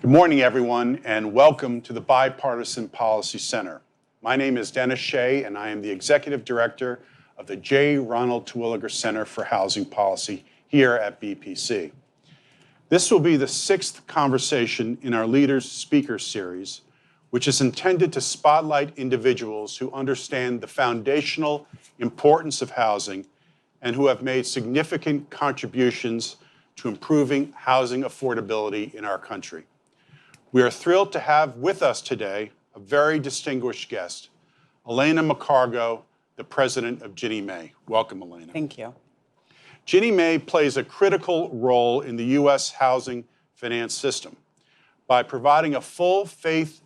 Good morning, everyone, and welcome to the Bipartisan Policy Center. My name is Dennis Shea, and I am the Executive Director of the J. Ronald Terwilliger Center for Housing Policy here at BPC. This will be the sixth conversation in our Leaders Speaker series, which is intended to spotlight individuals who understand the foundational importance of housing and who have made significant contributions to improving housing affordability in our country. We are thrilled to have with us today a very distinguished guest, Alanna McCargo, the president of Ginnie Mae. Welcome, Alanna. Thank you. Ginnie Mae plays a critical role in the U.S. housing finance system by providing a full faith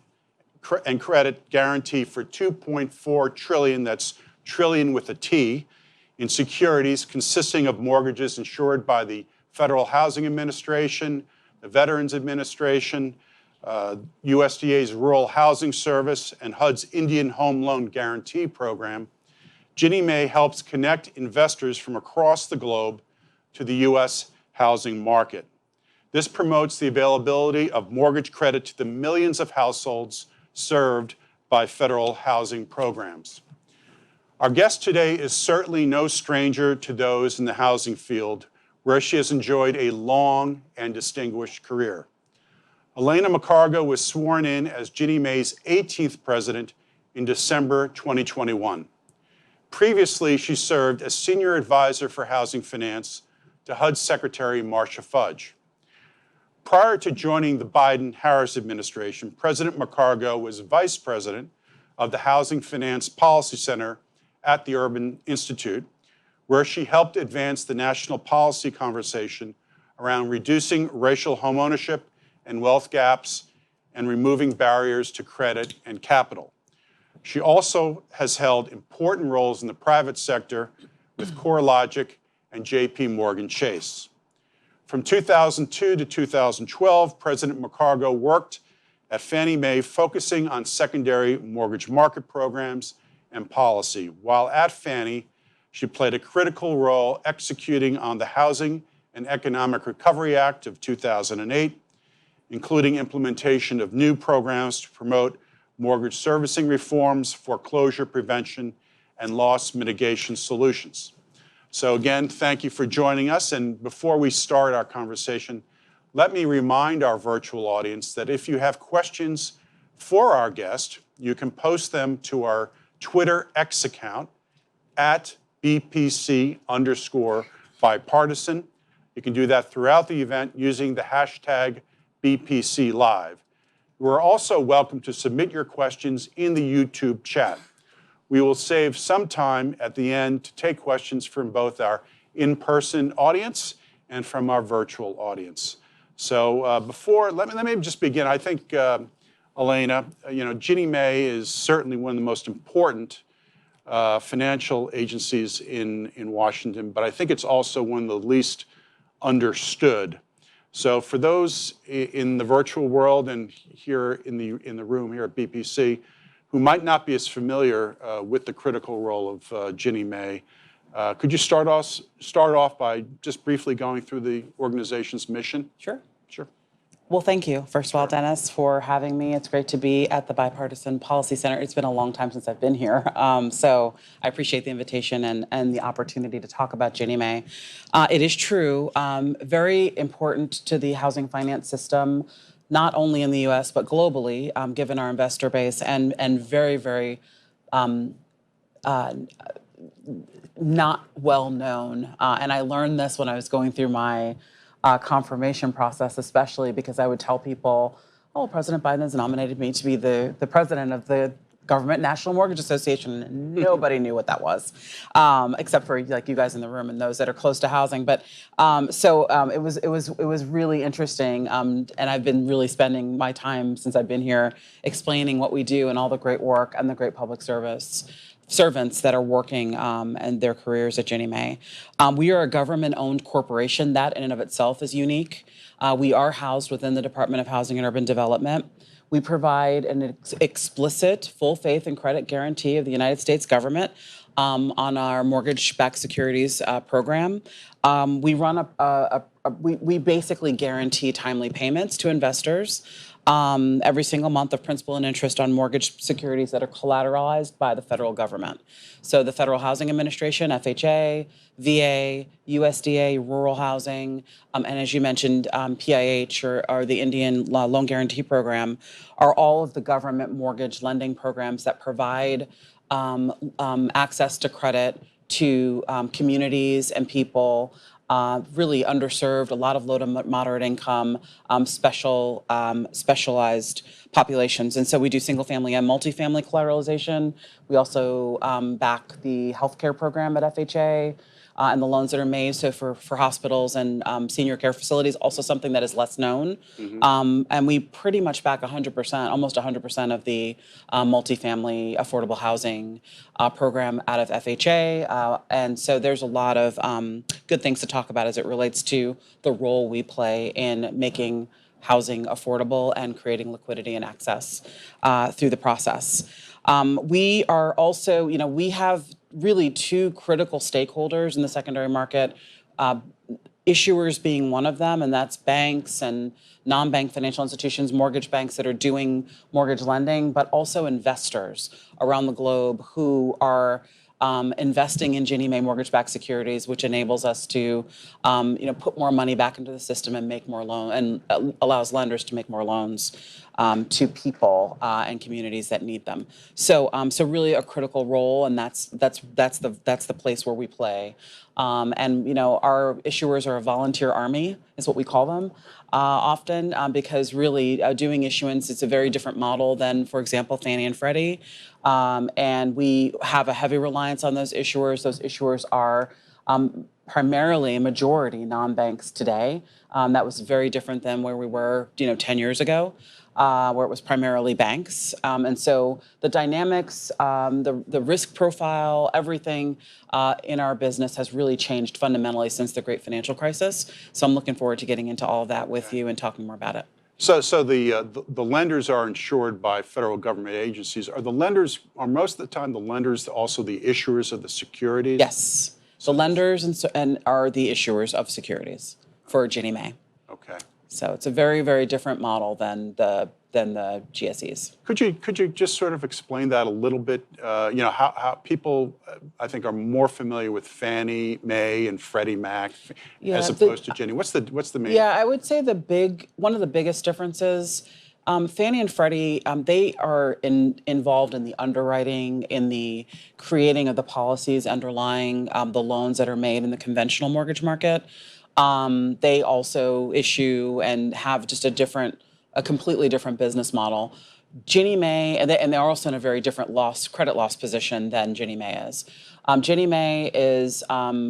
and credit guarantee for $2.4 trillion, that's trillion with a T, in securities consisting of mortgages insured by the Federal Housing Administration, the Veterans Administration, USDA's Rural Housing Service, and HUD's Indian Home Loan Guarantee Program. Ginnie Mae helps connect investors from across the globe to the U.S. housing market. This promotes the availability of mortgage credit to the millions of households served by federal housing programs. Our guest today is certainly no stranger to those in the housing field, where she has enjoyed a long and distinguished career. Alanna McCargo was sworn in as Ginnie Mae's 18th president in December 2021. Previously, she served as senior advisor for housing finance to HUD Secretary Marcia Fudge. Prior to joining the Biden-Harris administration, President McCargo was vice president of the Housing Finance Policy Center at the Urban Institute, where she helped advance the national policy conversation around reducing racial homeownership and wealth gaps and removing barriers to credit and capital. She also has held important roles in the private sector with CoreLogic and JP Morgan Chase. From 2002 to 2012, President McCargo worked at Fannie Mae, focusing on secondary mortgage market programs and policy. While at Fannie, she played a critical role executing on the Housing and Economic Recovery Act of 2008, including implementation of new programs to promote mortgage servicing reforms, foreclosure prevention, and loss mitigation solutions. So again, thank you for joining us. And before we start our conversation, let me remind our virtual audience that if you have questions for our guest, you can post them to our Twitter X account at BPC_bipartisan. You can do that throughout the event using the hashtag BPC Live. You're also welcome to submit your questions in the YouTube chat. We will save some time at the end to take questions from both our in-person audience and from our virtual audience. So let me just begin. I think, Alanna, Ginnie Mae is certainly one of the most important financial agencies in Washington, but I think it's also one of the least understood. So for those in the virtual world and here in the room here at BPC who might not be as familiar with the critical role of Ginnie Mae, could you start off by just briefly going through the organization's mission? Sure. Sure. Well, thank you, first of all, Dennis, for having me. It's great to be at the Bipartisan Policy Center. It's been a long time since I've been here, so I appreciate the invitation and the opportunity to talk about Ginnie Mae. It is true, very important to the housing finance system, not only in the U.S., but globally, given our investor base, and very, very not well known. And I learned this when I was going through my confirmation process, especially because I would tell people, oh, President Biden has nominated me to be the president of the Government National Mortgage Association. And nobody knew what that was, except for like you guys in the room and those that are close to housing. But it was really interesting, and I've been really spending my time since I've been here explaining what we do and all the great work and the great public servants that are working and their careers at Ginnie Mae. We are a government-owned corporation. That in and of itself is unique. We are housed within the Department of Housing and Urban Development. We provide an explicit full faith and credit guarantee of the United States government on our mortgage-backed securities program. We run a we basically guarantee timely payments to investors every single month of principal and interest on mortgage securities that are collateralized by the federal government. So the Federal Housing Administration, FHA, VA, USDA, rural housing, and as you mentioned, PIH or the Indian Loan Guarantee Program are all of the government mortgage lending programs that provide access to credit to communities and people really underserved, a lot of low to moderate income, specialized populations. And so we do single family and multifamily collateralization. We also back the healthcare program at FHA. And the loans that are made, so for hospitals and senior care facilities, also something that is less known. And we pretty much back 100%, almost 100% of the multifamily affordable housing program out of FHA. And so there's a lot of good things to talk about as it relates to the role we play in making housing affordable and creating liquidity and access through the process. We are also, we have really two critical stakeholders in the secondary market, issuers being one of them, and that's banks and non-bank financial institutions, mortgage banks that are doing mortgage lending, but also investors around the globe who are investing in Ginnie Mae mortgage-backed securities, which enables us to, put more money back into the system and make more loans, and allows lenders to make more loans to people and communities that need them. So really a critical role, and that's the place where we play. And our issuers are a volunteer army, is what we call them. Often because really doing issuance is a very different model than, for example, Fannie and Freddie. And we have a heavy reliance on those issuers. Those issuers are primarily a majority non-banks today. That was very different than where we were 10 years ago. Where it was primarily banks. And so the dynamics, the risk profile, everything in our business has really changed fundamentally since the great financial crisis. So I'm looking forward to getting into all of that with you and talking more about it. So the lenders are insured by federal government agencies. Are most of the time the lenders also the issuers of the securities? Yes. The lenders and are the issuers of securities for Ginnie Mae. Okay. So it's a very, very different model than the GSEs. Could you just sort of explain that a little bit? How people, I think, are more familiar with Fannie Mae and Freddie Mac as opposed to Ginnie. What's the main? Yeah, I would say one of the biggest differences. Fannie and Freddie, they are involved in the underwriting, in the creating of the policies underlying the loans that are made in the conventional mortgage market. They also issue and have just a completely different business model. Ginnie Mae, and they're also in a very different credit loss position than Ginnie Mae is. Ginnie Mae is,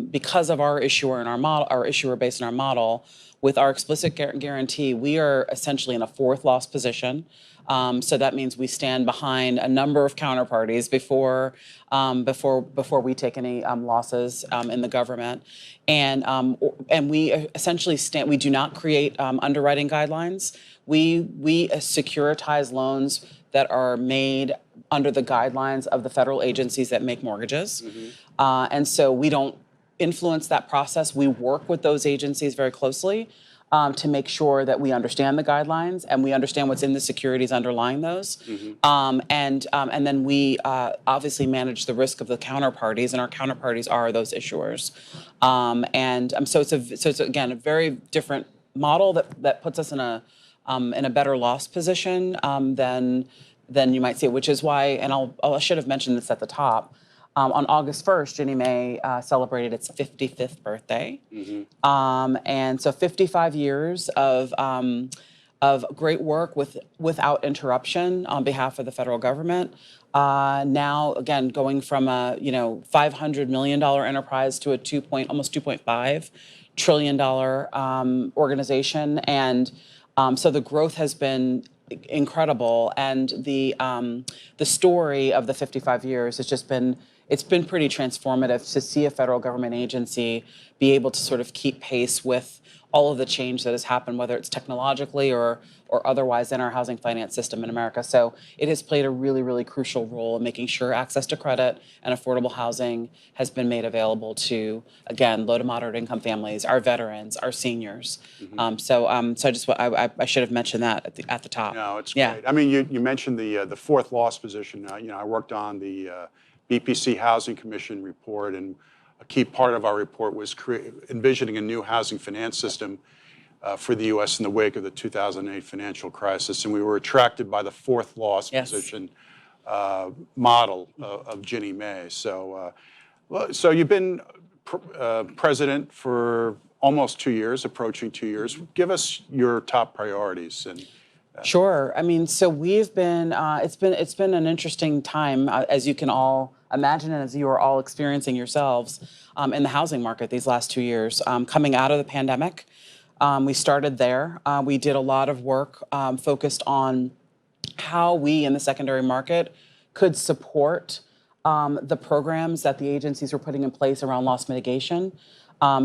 because of our issuer and our issuer base in our model, with our explicit guarantee, we are essentially in a fourth loss position. So that means we stand behind a number of counterparties before we take any losses in the government, and we essentially stand. We do not create underwriting guidelines. We securitize loans that are made under the guidelines of the federal agencies that make mortgages, and so we don't influence that process. We work with those agencies very closely to make sure that we understand the guidelines and we understand what's in the securities underlying those. And then we obviously manage the risk of the counterparties, and our counterparties are those issuers. So it's again a very different model that puts us in a better loss position than you might see, which is why, and I should have mentioned this at the top. On August 1st, Ginnie Mae celebrated its 55th birthday. And so 55 years of great work without interruption on behalf of the federal government. Now, again, going from a $500 million enterprise to almost $2.5 trillion organization. And so the growth has been incredible. And the story of the 55 years has just been, it's been pretty transformative to see a federal government agency be able to sort of keep pace with all of the change that has happened, whether it's technologically or or otherwise in our housing finance system in America. So it has played a really, really crucial role in making sure access to credit and affordable housing has been made available to, again, low to moderate income families, our veterans, our seniors. So I should have mentioned that at the top. No, it's Yeah. great. I mean, you mentioned the fourth loss position. I worked on the BPC Housing Commission report, and a key part of our report was envisioning a new housing finance system for the U.S. in the wake of the 2008 financial crisis, and we were attracted by the fourth loss position model of Ginnie Mae. So you've been president for almost 2 years, approaching 2 years. Give us your top priorities. And Sure. I mean, so we've been it's been an interesting time, as you can all imagine, and as you are all experiencing yourselves in the housing market these last 2 years. Coming out of the pandemic, we started there. We did a lot of work focused on how we in the secondary market could support the programs that the agencies were putting in place around loss mitigation.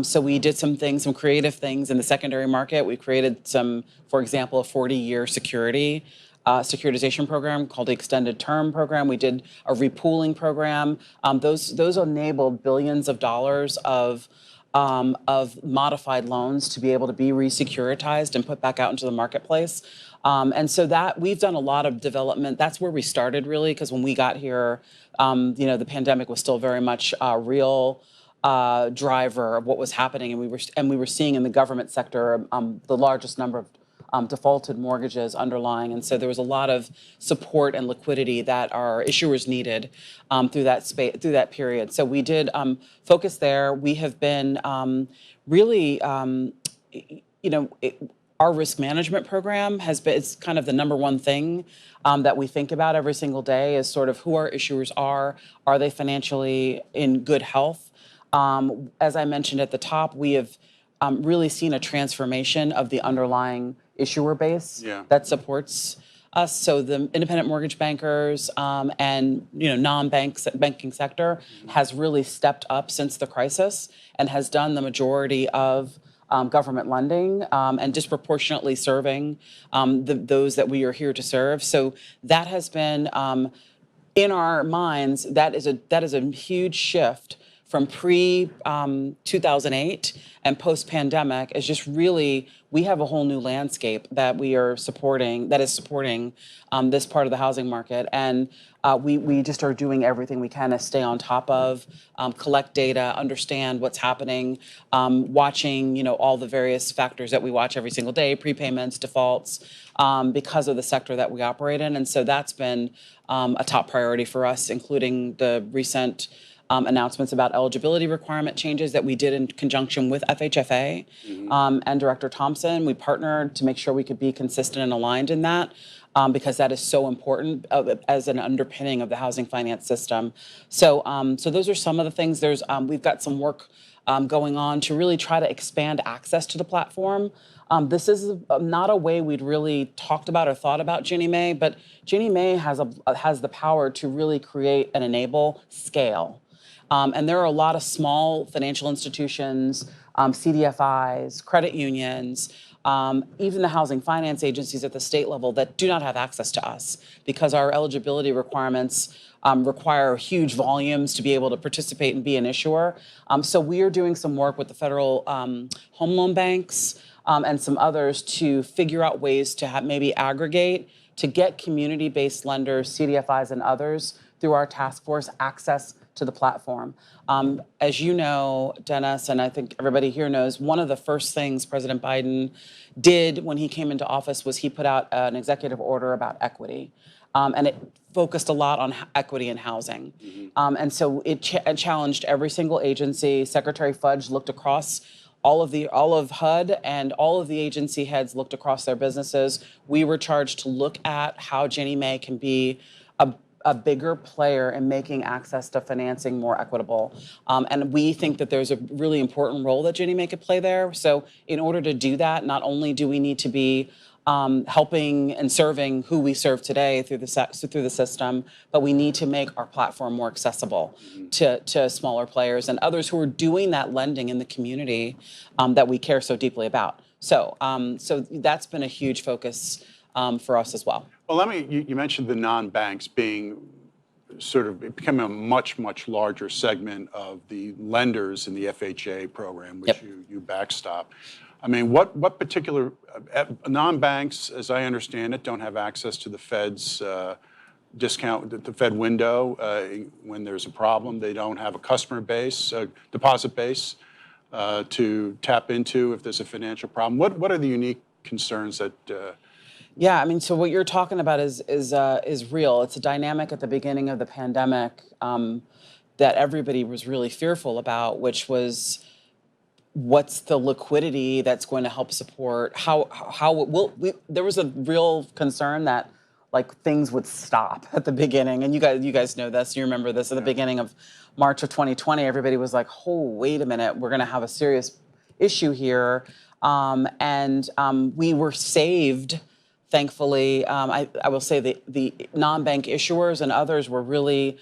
So we did some creative things in the secondary market. We created for example, a 40-year securitization program called the Extended Term Program. We did a repooling program. Those enabled billions of dollars of modified loans to be able to be resecuritized and put back out into the marketplace. And so that we've done a lot of development. That's where we started really, because when we got here, the pandemic was still very much a real driver of what was happening, and we were seeing in the government sector the largest number of defaulted mortgages underlying, and so there was a lot of support and liquidity that our issuers needed through that period. So we did focus there. We have been really, our risk management program it's kind of the number one thing that we think about every single day is sort of who our issuers are. Are they financially in good health? As I mentioned at the top, we have really seen a transformation of the underlying issuer base that supports us. So the independent mortgage bankers and banking sector has really stepped up since the crisis and has done the majority of government lending and disproportionately serving those that we are here to serve. So that has been, in our minds, that is a huge shift from pre-2008 and post-pandemic. Is just really, we have a whole new landscape that we are supporting, that is supporting this part of the housing market. And we just are doing everything we can to stay on top of, collect data, understand what's happening, watching all the various factors that we watch every single day, prepayments, defaults, because of the sector that we operate in. And so that's been a top priority for us, including the recent announcements about eligibility requirement changes that we did in conjunction with FHFA and Director Thompson. We partnered to make sure we could be consistent and aligned in that because that is so important as an underpinning of the housing finance system. So those are some of the things. We've got some work going on to really try to expand access to the platform. This is not a way we'd really talked about or thought about Ginnie Mae, but Ginnie Mae has the power to really create and enable scale. And there are a lot of small financial institutions, CDFIs, credit unions, even the housing finance agencies at the state level that do not have access to us because our eligibility requirements require huge volumes to be able to participate and be an issuer. So we are doing some work with the federal home loan banks and some others to figure out ways to maybe aggregate to get community-based lenders, CDFIs and others through our task force access to the platform. As you know, Dennis, and I think everybody here knows, one of the first things President Biden did when he came into office was he put out an executive order about equity. And it focused a lot on equity in housing. And so it challenged every single agency. Secretary Fudge looked across all of HUD and all of the agency heads looked across their businesses. We were charged to look at how Ginnie Mae can be a bigger player in making access to financing more equitable. And we think that there's a really important role that Ginnie Mae could play there. So in order to do that, not only do we need to be helping and serving who we serve today through the system, but we need to make our platform more accessible to smaller players and others who are doing that lending in the community that we care so deeply about. So that's been a huge focus for us as well. Well, you mentioned the non-banks being sort of becoming a much, much larger segment of the lenders in the FHA program, which you backstop. I mean, what particular non-banks, as I understand it, don't have access to the Fed's discount, the Fed window when there's a problem. They don't have a customer base, deposit base to tap into if there's a financial problem. What are the unique concerns that? Yeah, I mean, so what you're talking about is real. It's a dynamic at the beginning of the pandemic that everybody was really fearful about, which was what's the liquidity that's going to help support there was a real concern that like things would stop at the beginning, and you guys know this. You remember this at the beginning of March of 2020. Everybody was like, "Oh, wait a minute, we're going to have a serious issue here," and we were saved. Thankfully, I will say the non-bank issuers and others were really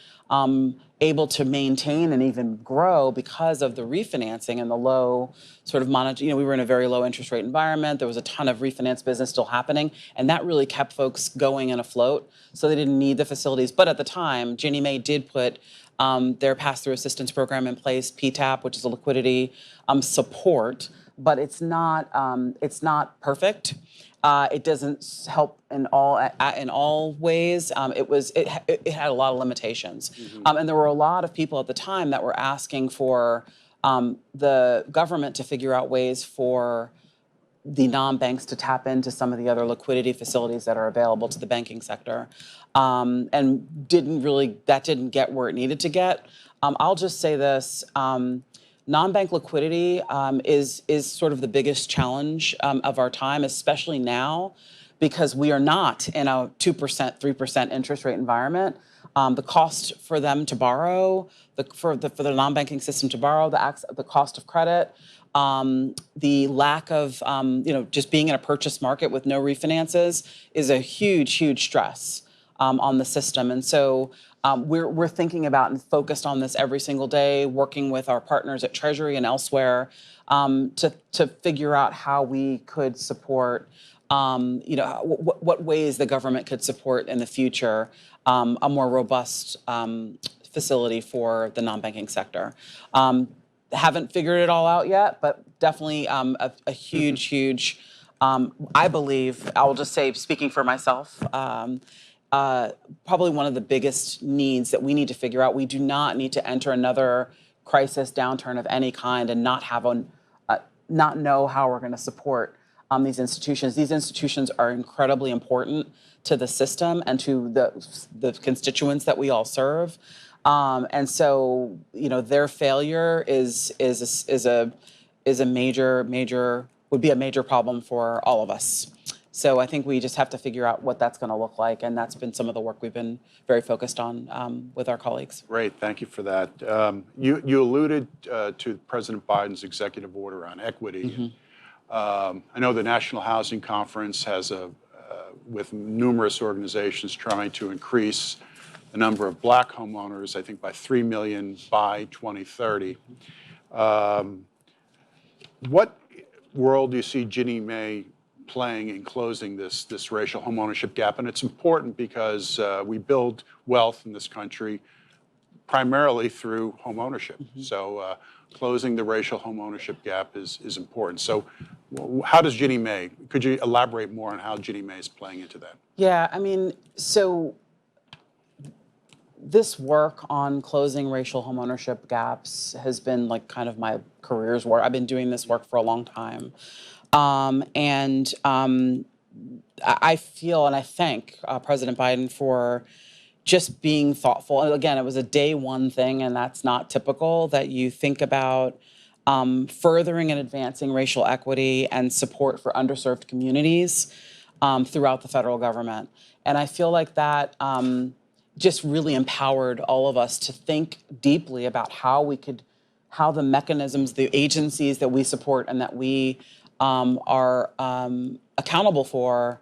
able to maintain and even grow because of the refinancing and the low sort of we were in a very low interest rate environment. There was a ton of refinance business still happening, and that really kept folks going and afloat. So they didn't need the facilities. But at the time, Ginnie Mae did put their pass-through assistance program in place, PTAP, which is a liquidity support, but it's not perfect. It doesn't help in all ways. It had a lot of limitations, and there were a lot of people at the time that were asking for the government to figure out ways for the non-banks to tap into some of the other liquidity facilities that are available to the banking sector, and that didn't get where it needed to get. I'll just say this. Non-bank liquidity is sort of the biggest challenge of our time, especially now, because we are not in a 2%, 3% interest rate environment. The cost for them to borrow, for the non-banking system to borrow, the cost of credit, the lack of just being in a purchase market with no refinances is a huge, huge stress on the system, and so. We're thinking about and focused on this every single day, working with our partners at Treasury and elsewhere to figure out how we could support, what ways the government could support in the future a more robust facility for the non-banking sector. Haven't figured it all out yet, but definitely a huge, huge, I believe, I will just say, speaking for myself, probably one of the biggest needs that we need to figure out. We do not need to enter another crisis downturn of any kind and not know how we're going to support these institutions. These institutions are incredibly important to the system and to the constituents that we all serve. And so, their failure would be a major problem for all of us. So I think we just have to figure out what that's going to look like, and that's been some of the work we've been very focused on with our colleagues. Great, thank you for that. You alluded to President Biden's executive order on equity. I know the National Housing Conference has with numerous organizations trying to increase the number of Black homeowners, I think by 3 million by 2030. What role do you see Ginnie Mae playing in closing this racial homeownership gap? And it's important because we build wealth in this country primarily through homeownership. So closing the racial homeownership gap is important. So how does Ginnie Mae, could you elaborate more on how Ginnie Mae is playing into that? Yeah, I mean, so this work on closing racial homeownership gaps has been like kind of my career's work. I've been doing this work for a long time. I feel and I thank President Biden for just being thoughtful. And again, it was a day one thing, and that's not typical, that you think about furthering and advancing racial equity and support for underserved communities throughout the federal government. And I feel like that just really empowered all of us to think deeply about how the mechanisms, the agencies that we support and that we are accountable for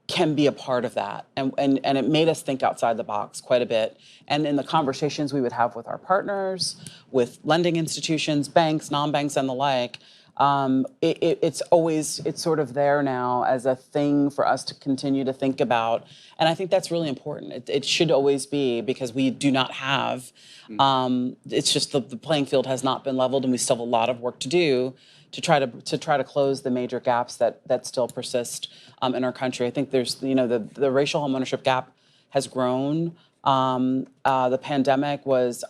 can be a part of that. And it made us think outside the box quite a bit. And in the conversations we would have with our partners, with lending institutions, banks, non-banks, and the like, It's sort of there now as a thing for us to continue to think about, and I think that's really important. It should always be, because we do not have. It's just the playing field has not been leveled, and we still have a lot of work to do to try to close the major gaps that still persist in our country. I think there's the racial homeownership gap has grown. The pandemic was.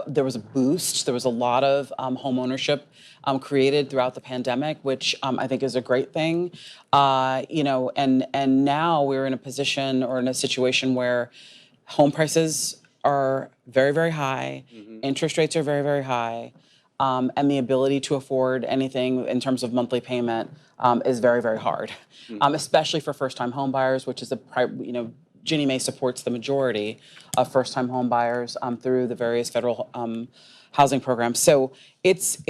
There was a boost. There was a lot of homeownership created throughout the pandemic, which I think is a great thing. And now we're in a position or in a situation where home prices are very, very high, interest rates are very, very high, and the ability to afford anything in terms of monthly payment is very, very hard, especially for first-time home buyers, which is Ginnie Mae supports the majority of first-time home buyers through the various federal housing programs. So it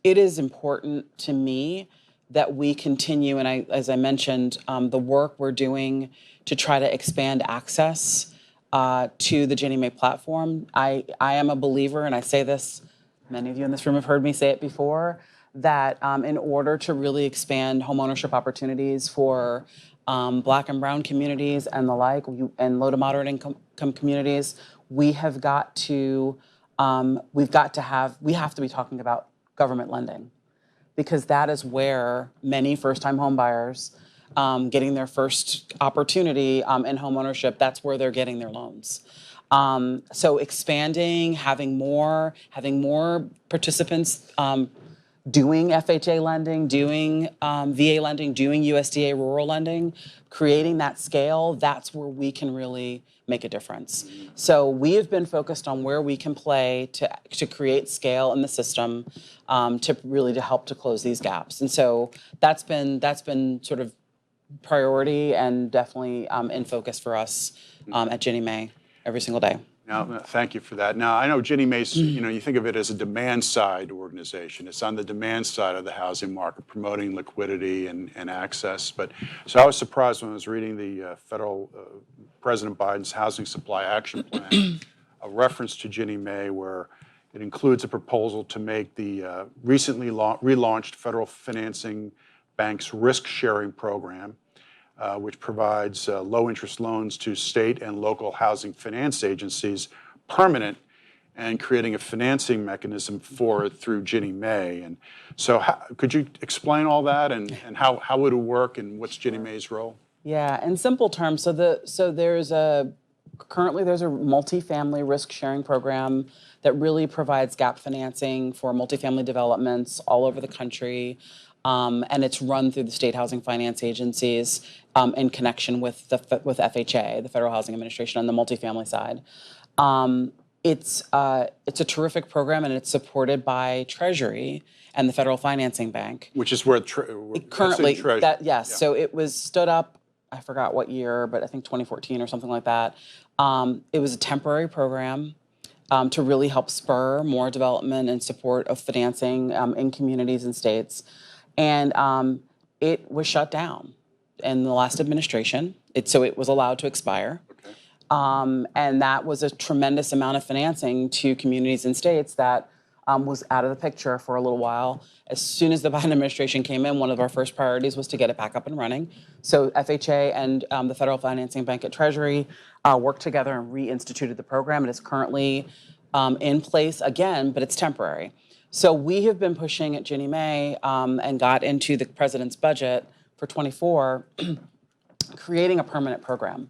is important to me that we continue, and as I mentioned, the work we're doing to try to expand access to the Ginnie Mae platform. I am a believer, and I say this, many of you in this room have heard me say it before, that in order to really expand homeownership opportunities for Black and brown communities and the like, and low to moderate income communities, we have to be talking about government lending, because that is where many first-time home buyers getting their first opportunity in homeownership, that's where they're getting their loans. So expanding, having more participants doing FHA lending, doing VA lending, doing USDA rural lending, creating that scale, that's where we can really make a difference. So we have been focused on where we can play to create scale in the system to help to close these gaps. And so that's been sort of priority and definitely in focus for us at Ginnie Mae every single day. Now, thank you for that. Now, I know Ginnie Mae's, you think of it as a demand-side organization. It's on the demand side of the housing market, promoting liquidity and access. So I was surprised when I was reading the federal President Biden's Housing Supply Action Plan, a reference to Ginnie Mae, where it includes a proposal to make the recently relaunched federal financing bank's risk-sharing program, which provides low-interest loans to state and local housing finance agencies, permanent, and creating a financing mechanism for it through Ginnie Mae. And so could you explain all that and how would it work and what's Ginnie Mae's role? Yeah, in simple terms, currently there's a multifamily risk-sharing program that really provides gap financing for multifamily developments all over the country. And it's run through the state housing finance agencies in connection with FHA, the Federal Housing Administration, on the multifamily side. It's a terrific program, and it's supported by Treasury and the Federal Financing Bank. Which is where currently, so it was stood up, I forgot what year, but I think 2014 or something like that. It was a temporary program to really help spur more development and support of financing in communities and states. And it was shut down in the last administration. So it was allowed to expire. Okay. And that was a tremendous amount of financing to communities and states that was out of the picture for a little while. As soon as the Biden administration came in, one of our first priorities was to get it back up and running. So FHA and the Federal Financing Bank at Treasury worked together and reinstituted the program. It is currently in place again, but it's temporary. So we have been pushing at Ginnie Mae and got into the president's budget for '24, creating a permanent program.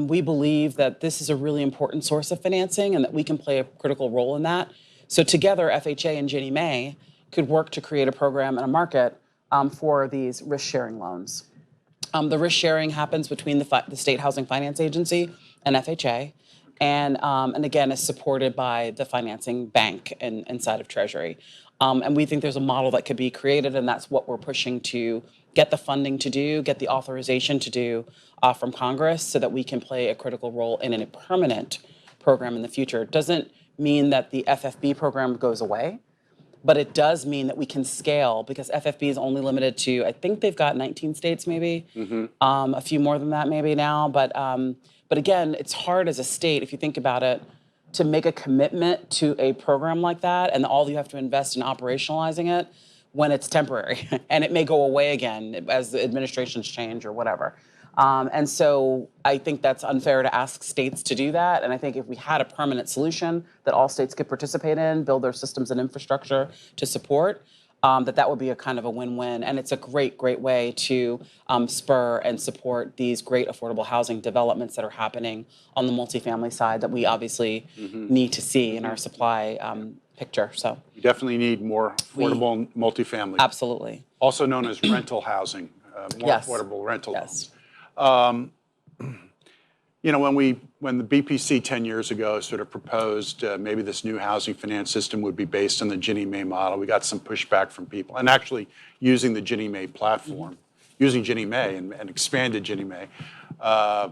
We believe that this is a really important source of financing and that we can play a critical role in that. So together, FHA and Ginnie Mae could work to create a program and a market for these risk-sharing loans. The risk sharing happens between the State Housing Finance Agency and FHA. And again, is supported by the financing bank inside of Treasury. And we think there's a model that could be created, and that's what we're pushing to get the funding to do, get the authorization to do from Congress, so that we can play a critical role in a permanent program in the future. It doesn't mean that the FFB program goes away, but it does mean that we can scale, because FFB is only limited to, I think they've got 19 states maybe, a few more than that maybe now, but again, it's hard as a state, if you think about it, to make a commitment to a program like that, and all you have to invest in operationalizing it when it's temporary, and it may go away again as the administrations change or whatever. And so I think that's unfair to ask states to do that. And I think if we had a permanent solution that all states could participate in, build their systems and infrastructure to support, that would be a kind of a win-win. And it's a great, great way to spur and support these great affordable housing developments that are happening on the multifamily side that we obviously need to see in our supply picture. So We definitely need more affordable multifamily. Absolutely. Also known as rental housing, more Yes. affordable rental. Yes. You know, when the BPC 10 years ago sort of proposed maybe this new housing finance system would be based on the Ginnie Mae model, we got some pushback from people, and actually using the Ginnie Mae platform, using Ginnie Mae and expanded Ginnie Mae.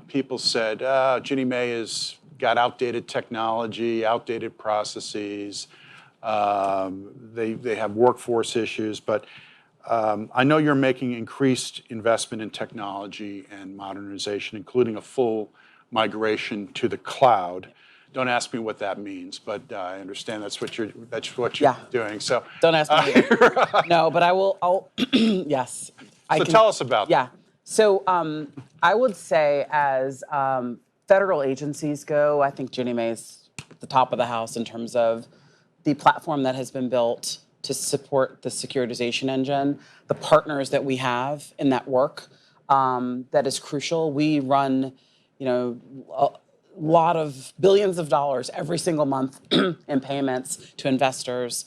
People said, Ginnie Mae has got outdated technology, outdated processes, they have workforce issues, but I know you're making increased investment in technology and modernization, including a full migration to the cloud. Don't ask me what that means, but I understand that's what you're Yeah. doing. So Don't ask me either. No, but I'll yes. So tell us about that. Yeah. So I would say as federal agencies go, I think Ginnie Mae's at the top of the house in terms of the platform that has been built to support the securitization engine, the partners that we have in that work, that is crucial. We run, a lot of billions of dollars every single month in payments to investors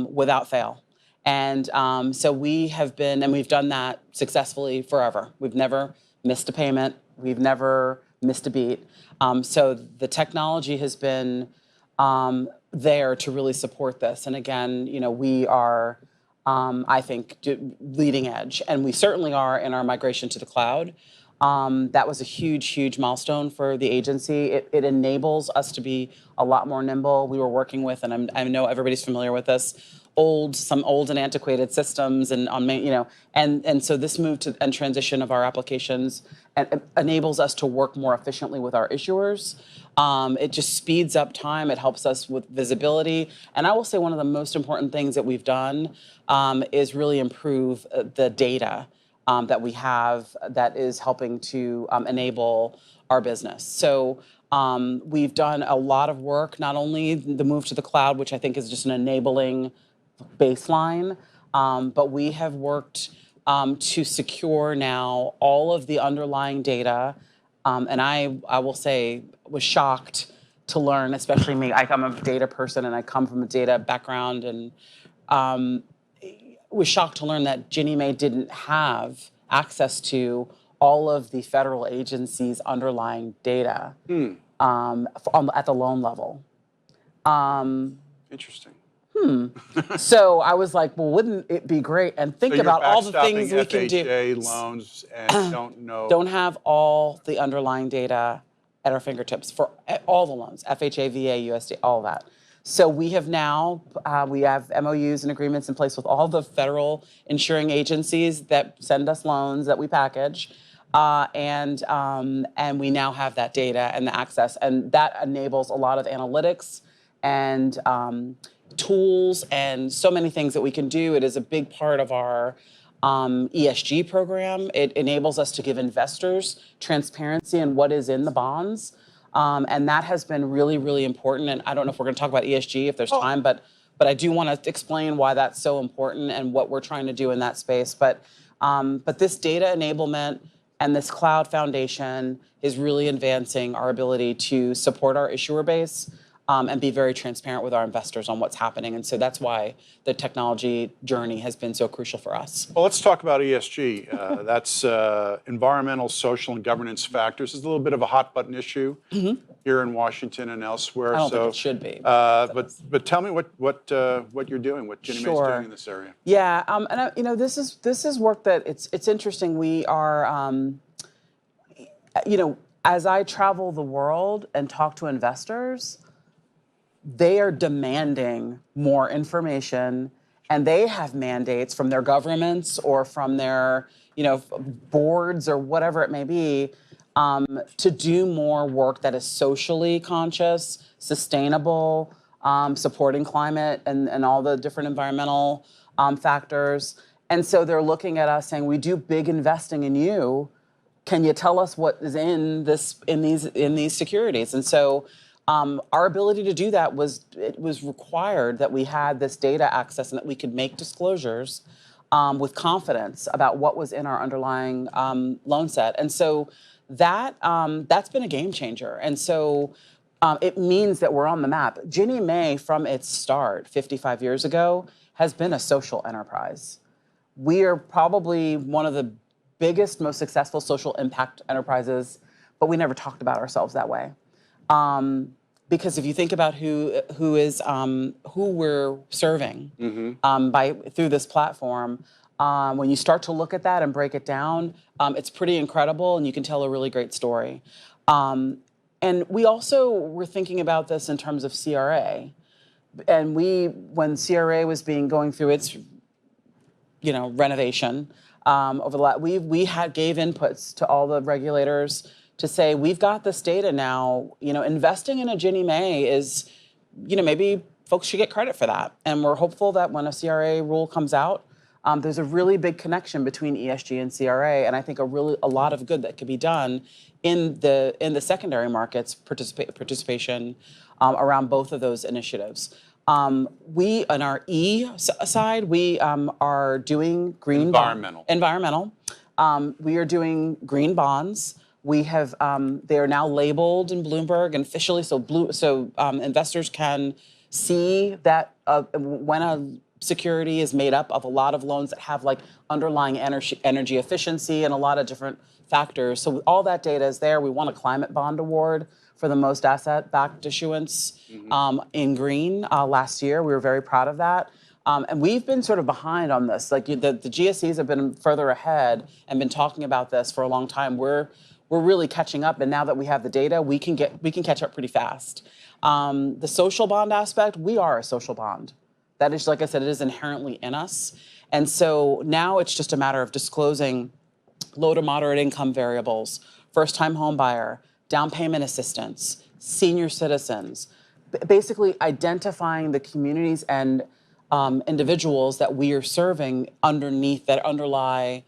without fail. And so we have been, and we've done that successfully forever. We've never missed a payment. We've never missed a beat. So the technology has been there to really support this. And again, we are, I think, leading edge. And we certainly are in our migration to the cloud. That was a huge, huge milestone for the agency. It enables us to be a lot more nimble. We were working with, and I know everybody's familiar with this, some old and antiquated systems, and and so this move to and transition of our applications enables us to work more efficiently with our issuers. It just speeds up time. It helps us with visibility. And I will say one of the most important things that we've done is really improve the data that we have that is helping to enable our business. So we've done a lot of work, not only the move to the cloud, which I think is just an enabling baseline, but we have worked to secure now all of the underlying data. And I will say, was shocked to learn, especially me. I'm a data person and I come from a data background, and was shocked to learn that Ginnie Mae didn't have access to all of the federal agencies' underlying data at the loan level. Interesting. So I was like, well, wouldn't it be great? And think So about you're all the things we backstopping can do. FHA loans and Don't have all the underlying data at our fingertips for all the loans, FHA, VA, USD, all that. So we have now, we have MOUs and agreements in place with all the federal insuring agencies that send us loans that we package. And we now have that data and the access, and that enables a lot of analytics and tools and so many things that we can do. It is a big part of our ESG program. It enables us to give investors transparency in what is in the bonds. And that has been really, really important. And I don't know if we're going to talk about ESG if there's time, but I do want to explain why that's so important and what we're trying to do in that space. But this data enablement and this cloud foundation is really advancing our ability to support our issuer base and be very transparent with our investors on what's happening. And so that's why the technology journey has been so crucial for us. Well, let's talk about ESG. That's environmental, social, and governance factors. It's a little bit of a hot button issue here in Washington and elsewhere. I don't think it should be. But tell me what you're doing, what Ginnie Mae's doing in this area. Yeah, and this is work that it's interesting. We are, as I travel the world and talk to investors, they are demanding more information, and they have mandates from their governments or from their, boards or whatever it may be, to do more work that is socially conscious, sustainable, supporting climate and all the different environmental factors. And so they're looking at us saying, we do big investing in you. Can you tell us what is in these securities? And so our ability to do that was required that we had this data access and that we could make disclosures with confidence about what was in our underlying loan set. And so that's been a game changer. And so it means that we're on the map. Ginnie Mae, from its start 55 years ago, has been a social enterprise. We are probably one of the biggest, most successful social impact enterprises, but we never talked about ourselves that way. Because if you think about who we're serving through this platform, when you start to look at that and break it down, it's pretty incredible, and you can tell a really great story. And we also were thinking about this in terms of CRA, and when CRA was going through its renovation over the last, we gave inputs to all the regulators to say, we've got this data now, investing in a Ginnie Mae is, maybe folks should get credit for that. And we're hopeful that when a CRA rule comes out, there's a really big connection between ESG and CRA, and I think a lot of good that could be done in the secondary markets participation around both of those initiatives. We, on our side, we are doing green environmental. We are doing green bonds. We have they are now labeled in Bloomberg and officially, so investors can see that when a security is made up of a lot of loans that have like underlying energy efficiency and a lot of different factors. So all that data is there. We won a climate bond award for the most asset-backed issuance in green last year. We were very proud of that. And we've been sort of behind on this. Like the GSEs have been further ahead and been talking about this for a long time. We're really catching up, and now that we have the data, we can catch up pretty fast. The social bond aspect, we are a social bond. That is, like I said, it is inherently in us. And so now it's just a matter of disclosing low to moderate income variables, first-time home buyer, down payment assistance, senior citizens, basically identifying the communities and individuals that we are serving underneath that underlie,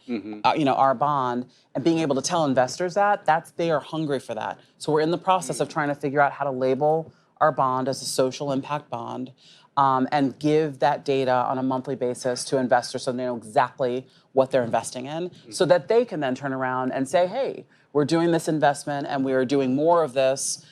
our bond, and being able to tell investors that they are hungry for that. So we're in the process of trying to figure out how to label our bond as a social impact bond, and give that data on a monthly basis to investors so they know exactly what they're investing in, so that they can then turn around and say, hey, we're doing this investment and we are doing more of this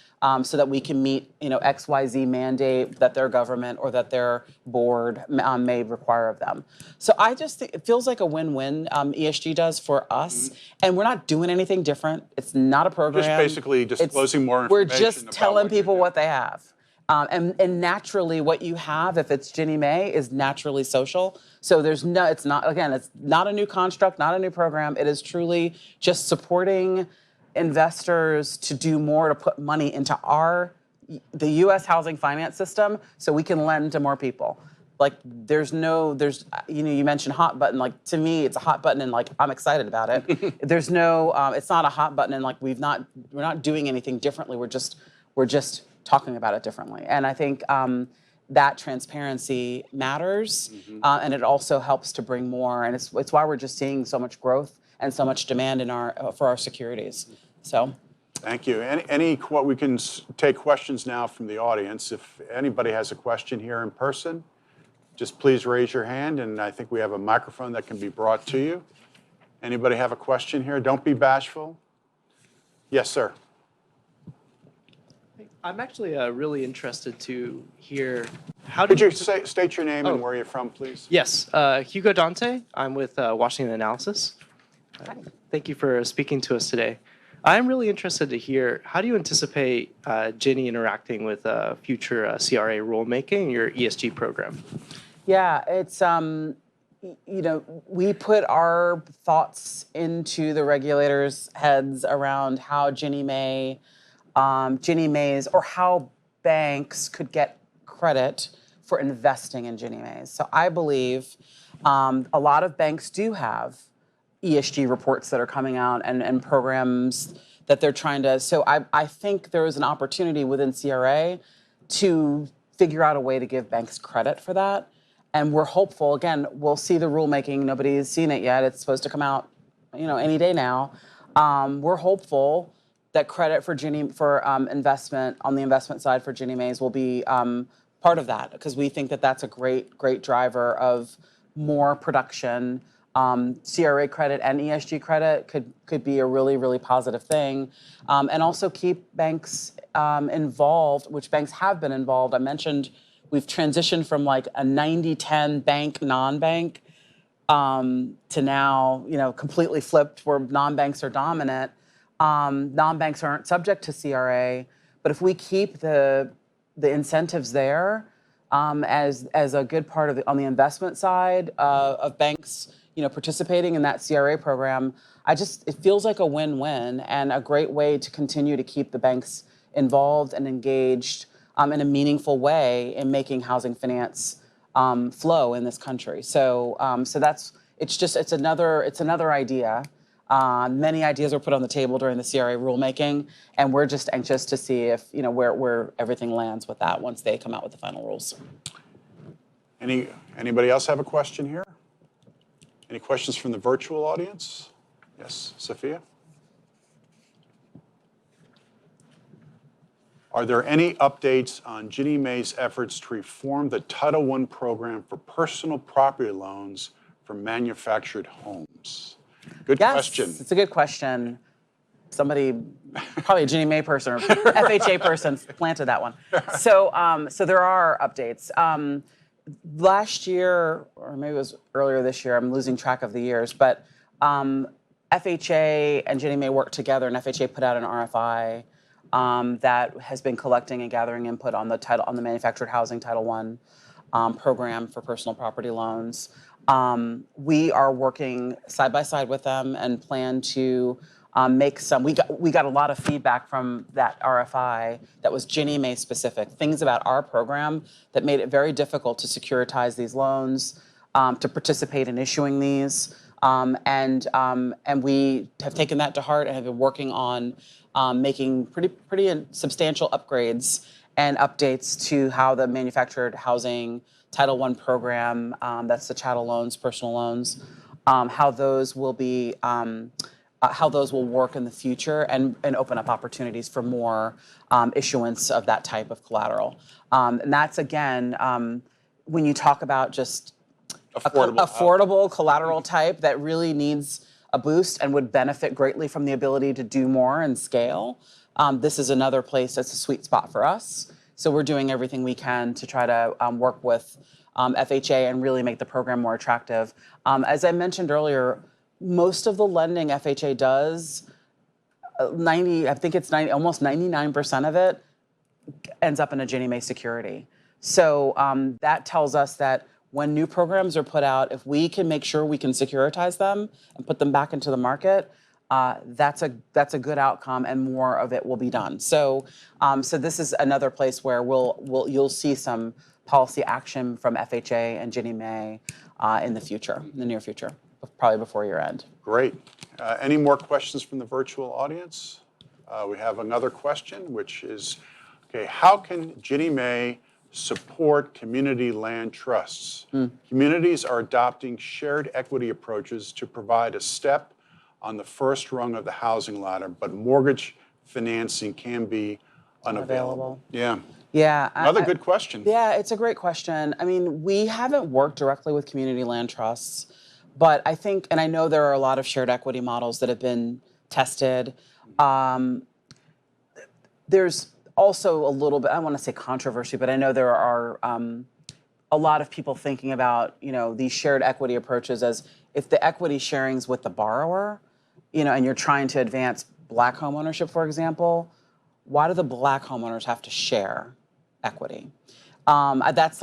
so that we can meet XYZ mandate that their government or that their board may require of them. So I just think it feels like a win-win, ESG does for us, and we're not doing anything different. It's not a program. Just basically disclosing more information. We're just telling people what they have. And naturally, what you have, if it's Ginnie Mae, is naturally social. So it's not a new construct, not a new program. It is truly just supporting investors to do more, to put money into the U.S. housing finance system so we can lend to more people. Like you mentioned hot button. Like, to me, it's a hot button and like I'm excited about it. It's not a hot button and like we're not doing anything differently. We're just talking about it differently. And I think that transparency matters, and it also helps to bring more. And it's why we're just seeing so much growth and so much demand for our securities. So, thank you. We can take questions now from the audience. If anybody has a question here in person, just please raise your hand, and I think we have a microphone that can be brought to you. Anybody have a question here? Don't be bashful. Yes, sir. I'm actually really interested to hear Could you state your name and where you're from, please? Yes, Hugo Dante. I'm with Washington Analysis. Thank you for speaking to us today. I'm really interested to hear, how do you anticipate Ginnie interacting with future CRA rulemaking in your ESG program? Yeah, it's we put our thoughts into the regulators' heads around how Ginnie Mae's, or how banks could get credit for investing in Ginnie Mae's. So I believe a lot of banks do have ESG reports that are coming out and programs that they're trying to. So I think there is an opportunity within CRA to figure out a way to give banks credit for that. And we're hopeful. Again, we'll see the rulemaking. Nobody's seen it yet. It's supposed to come out, any day now. We're hopeful that credit for investment on the investment side for Ginnie Mae's will be part of that, because we think that that's a great driver of more production. CRA credit and ESG credit could be a really positive thing, and also keep banks involved, which banks have been involved. I mentioned we've transitioned from like a 90-10 bank non-bank to now completely flipped where non-banks are dominant. Non-banks aren't subject to CRA, but if we keep the incentives there as a good part of on the investment side of banks, participating in that CRA program, it feels like a win-win and a great way to continue to keep the banks involved and engaged in a meaningful way in making housing finance flow in this country. So it's another idea. Many ideas were put on the table during the CRA rulemaking, and we're just anxious to see if where everything lands with that once they come out with the final rules. Anybody else have a question here? Any questions from the virtual audience? Yes, Sophia? Are there any updates on Ginnie Mae's efforts to reform the Title I program for personal property loans for manufactured homes? Good question. It's a good question. Somebody, probably a Ginnie Mae person or FHA person, planted that one. So there are updates. Last year, or maybe it was earlier this year, I'm losing track of the years, but FHA and Ginnie Mae worked together, and FHA put out an RFI that has been collecting and gathering input on the manufactured housing Title I program for personal property loans. We are working side by side with them and plan to make some. We got a lot of feedback from that RFI that was Ginnie Mae specific, things about our program that made it very difficult to securitize these loans, to participate in issuing these, and we have taken that to heart and have been working on making pretty substantial upgrades and updates to how the manufactured housing Title I program, that's the chattel loans, personal loans, how those will be, how those will work in the future and open up opportunities for more issuance of that type of collateral. And that's, again, when you talk about just affordable collateral type that really needs a boost and would benefit greatly from the ability to do more and scale, this is another place that's a sweet spot for us. So we're doing everything we can to try to work with FHA and really make the program more attractive. As I mentioned earlier, most of the lending FHA does, almost 99% of it ends up in a Ginnie Mae security. So that tells us that when new programs are put out, if we can make sure we can securitize them and put them back into the market, that's a good outcome, and more of it will be done. So this is another place where you'll see some policy action from FHA and Ginnie Mae in the near future, probably before year end. Great. Any more questions from the virtual audience? We have another question, which is, how can Ginnie Mae support community land trusts? Communities are adopting shared equity approaches to provide a step on the first rung of the housing ladder, but mortgage financing can be unavailable. Yeah. Another good question. Yeah, it's a great question. I mean, we haven't worked directly with community land trusts, but I think, and I know there are a lot of shared equity models that have been tested. There's also a little bit, I don't want to say controversy, but I know there are a lot of people thinking about, these shared equity approaches as if the equity sharing's with the borrower, and you're trying to advance Black homeownership, for example, why do the Black homeowners have to share equity? That's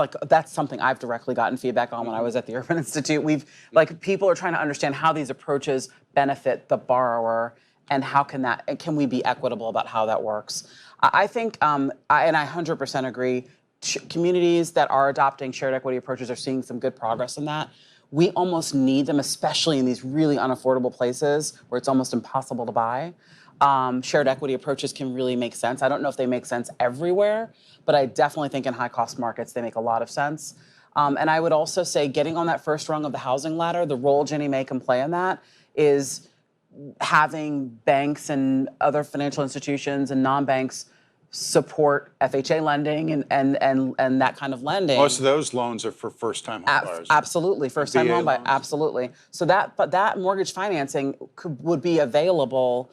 something I've directly gotten feedback on when I was at the Urban Institute. People are trying to understand how these approaches benefit the borrower and can we be equitable about how that works? I think, and I 100% agree, communities that are adopting shared equity approaches are seeing some good progress in that. We almost need them, especially in these really unaffordable places where it's almost impossible to buy. shared equity approaches can really make sense. I don't know if they make sense everywhere, but I definitely think in high cost markets they make a lot of sense. And I would also say getting on that first rung of the housing ladder, the role Ginnie Mae can play in that is having banks and other financial institutions and non-banks support FHA lending and that kind of lending. Most of those loans are for first-time home buyers. Absolutely, first-time VA home buyer, loans. absolutely. So that mortgage financing would be available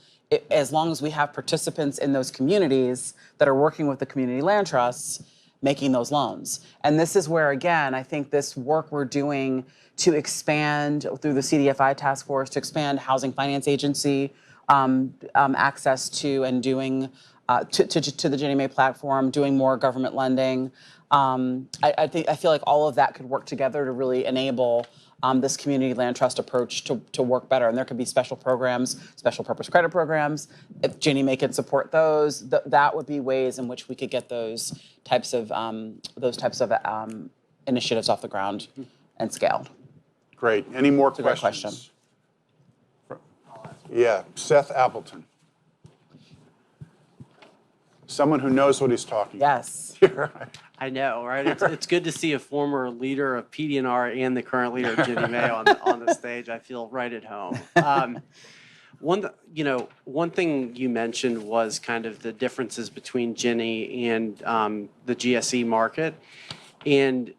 as long as we have participants in those communities that are working with the community land trusts making those loans. And this is where, again, I think this work we're doing to expand through the CDFI task force, to expand housing finance agency access to and doing to the Ginnie Mae platform, doing more government lending. I feel like all of that could work together to really enable this community land trust approach to work better. And there could be special programs, special purpose credit programs. If Ginnie Mae could support those, that would be ways in which we could get those types of initiatives off the ground and scaled. Great. Any more a great questions? Yeah, Seth Appleton. Someone who knows what he's talking Yes. about. I know, right? It's good to see a former leader of PD&R and the current leader of Ginnie Mae on the stage. I feel right at home. One thing you mentioned was kind of the differences between Ginnie and the GSE market. And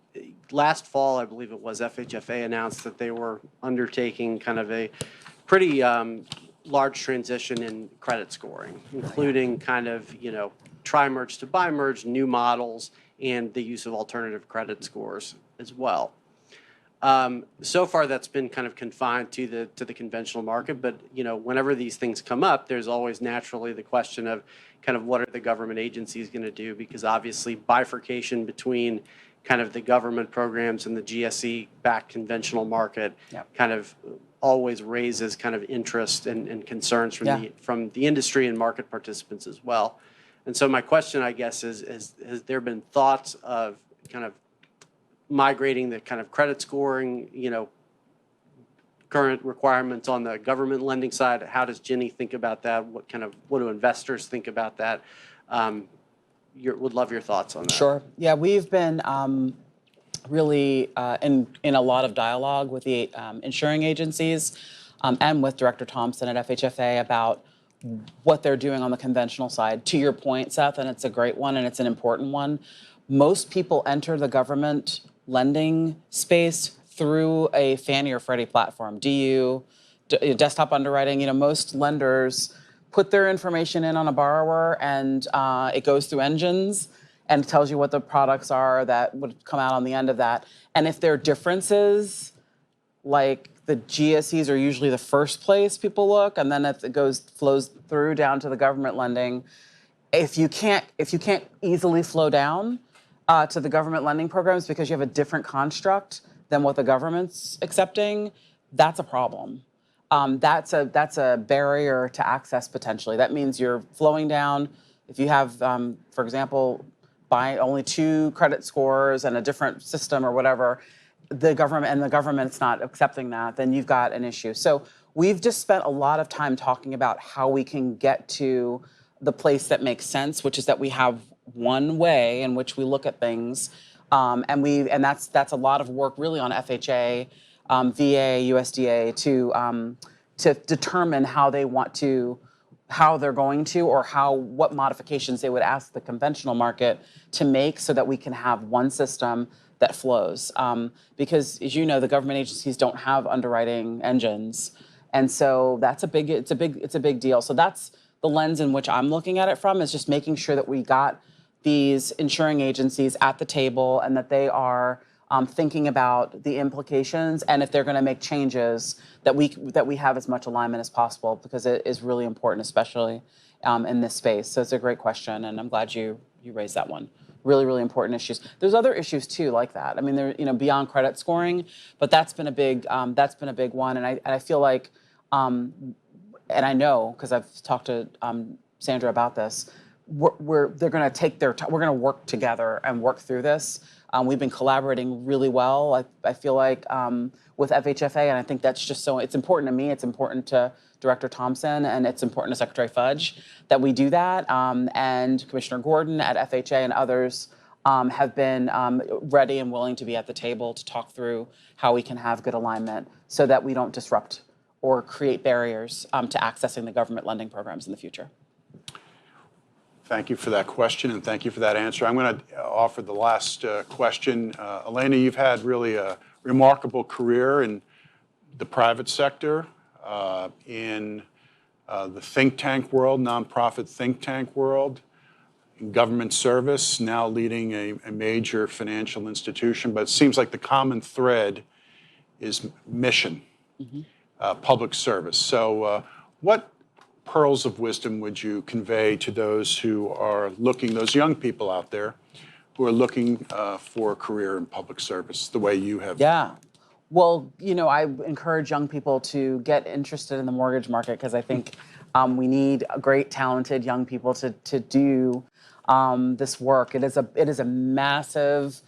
last fall, I believe it was, FHFA announced that they were undertaking kind of a pretty large transition in credit scoring, including kind of, tri-merge to bi-merge, new models, and the use of alternative credit scores as well. So far, that's been kind of confined to the conventional market, but whenever these things come up, there's always naturally the question of kind of what are the government agencies going to do, because obviously bifurcation between kind of the government programs and the GSE-backed conventional market kind of always raises kind of interest and concerns from the industry and market participants as well. And so my question, I guess, is has there been thoughts of kind of migrating the kind of credit scoring, current requirements on the government lending side? How does Ginnie think about that? What do investors think about that? Would love your thoughts on that. Sure. Yeah, we've been really in a lot of dialogue with the insuring agencies and with Director Thompson at FHFA about what they're doing on the conventional side. To your point, Seth, and it's a great one and it's an important one, most people enter the government lending space through a Fannie or Freddie platform. Desktop underwriting, most lenders put their information in on a borrower and it goes through engines and tells you what the products are that would come out on the end of that. And if there are differences, like the GSEs are usually the first place people look, and then if it flows through down to the government lending, if you can't easily flow down to the government lending programs because you have a different construct than what the government's accepting, that's a problem. That's a barrier to access potentially. That means you're flowing down. If you have, for example, buy only 2 credit scores and a different system or whatever, the government's not accepting that, then you've got an issue. So we've just spent a lot of time talking about how we can get to the place that makes sense, which is that we have one way in which we look at things, and that's a lot of work really on FHA, VA, USDA to determine how they're going to, or what modifications they would ask the conventional market to make so that we can have one system that flows. Because as you know, the government agencies don't have underwriting engines. And so it's a big deal. So that's the lens in which I'm looking at it from, is just making sure that we got these insuring agencies at the table and that they are thinking about the implications, and if they're going to make changes, that we have as much alignment as possible, because it is really important, especially in this space. So it's a great question, and I'm glad you raised that one. Really, really important issues. There's other issues too, like that. I mean, they're beyond credit scoring, but that's been a big one, and I feel like, and I know because I've talked to Sandra about this. they're going to take their time. We're going to work together and work through this. We've been collaborating really well. I feel like with FHFA, and I think that's just so, it's important to me, it's important to Director Thompson, and it's important to Secretary Fudge that we do that. And Commissioner Gordon at FHA and others have been ready and willing to be at the table to talk through how we can have good alignment so that we don't disrupt or create barriers to accessing the government lending programs in the future. Thank you for that question, and thank you for that answer. I'm going to offer the last question. Alanna, you've had really a remarkable career in the private sector, in the think tank world, nonprofit think tank world, in government service, now leading a major financial institution. But it seems like the common thread is mission, public service. So what pearls of wisdom would you convey to those who are looking, those young people out there who are looking for a career in public service the way you have? Yeah. Well, I encourage young people to get interested in the mortgage market because I think we need great, talented young people to do this work. It is a massive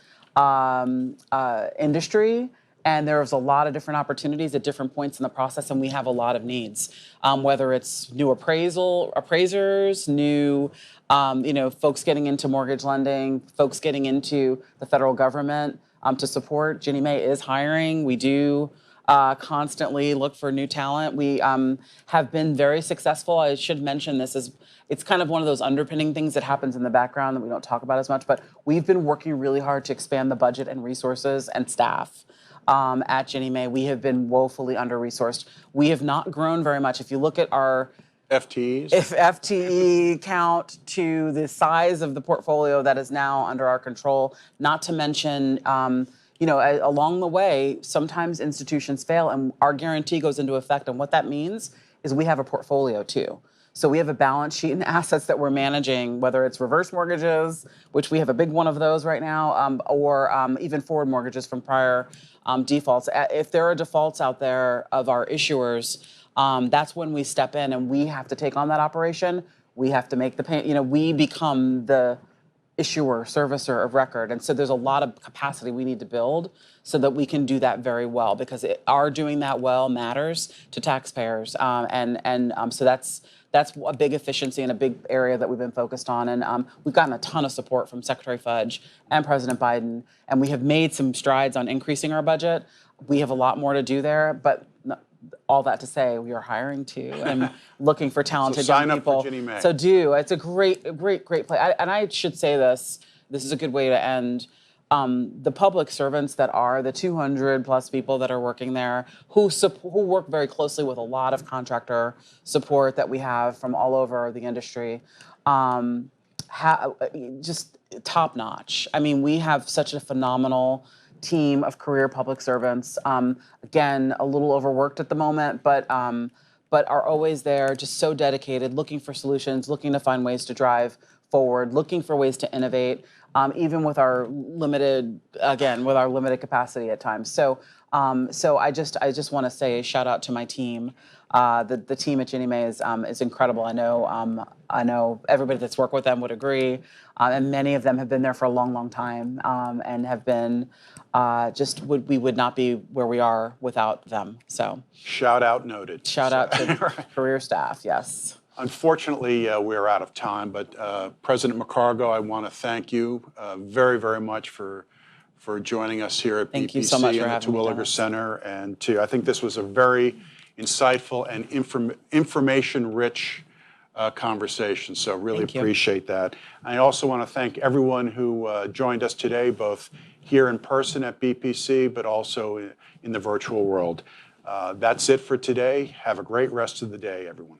industry. And there's a lot of different opportunities at different points in the process, and we have a lot of needs. Whether it's new appraisers, new, folks getting into mortgage lending, folks getting into the federal government to support. Ginnie Mae is hiring. We do constantly look for new talent. We have been very successful. I should mention it's kind of one of those underpinning things that happens in the background that we don't talk about as much, but we've been working really hard to expand the budget and resources and staff. At Ginnie Mae, we have been woefully under-resourced. We have not grown very much. If you look at our FTE count to the size of the portfolio that is now under our control, not to mention, along the way, sometimes institutions fail and our guarantee goes into effect. And what that means is we have a portfolio too. So we have a balance sheet and assets that we're managing, whether it's reverse mortgages, which we have a big one of those right now, or even forward mortgages from prior defaults. If there are defaults out there of our issuers, that's when we step in and we have to take on that operation. We have to make the payment. We become the issuer, servicer of record. And so there's a lot of capacity we need to build so that we can do that very well, because our doing that well matters to taxpayers. So that's a big efficiency and a big area that we've been focused on. And we've gotten a ton of support from Secretary Fudge and President Biden. And we have made some strides on increasing our budget. We have a lot more to do there. But all that to say, we are hiring too and looking for talented young people. Sign up for Ginnie Mae. So it's a great play. And I should say this is a good way to end. The public servants that are the 200 plus people that are working there, who work very closely with a lot of contractor support that we have from all over the industry, just top notch. I mean, we have such a phenomenal team of career public servants. Again, a little overworked at the moment, but are always there, just so dedicated, looking for solutions, looking to find ways to drive forward, looking for ways to innovate, even with our limited capacity at times. So I just want to say a shout out to my team. The team at Ginnie Mae is incredible. I know everybody that's worked with them would agree, and many of them have been there for a long time, and have been we would not be where we are without them. So shout out noted. Shout out to career staff. Yes. Unfortunately, we're out of time, but President McCargo, I want to thank you very, very much for joining us here at Thank BPC you so much for and the having me, Terwilliger Dennis. Center. And I think this was a very insightful and information-rich conversation, so really Thank you. appreciate that. I also want to thank everyone who joined us today, both here in person at BPC, but also in the virtual world. That's it for today. Have a great rest of the day, everyone.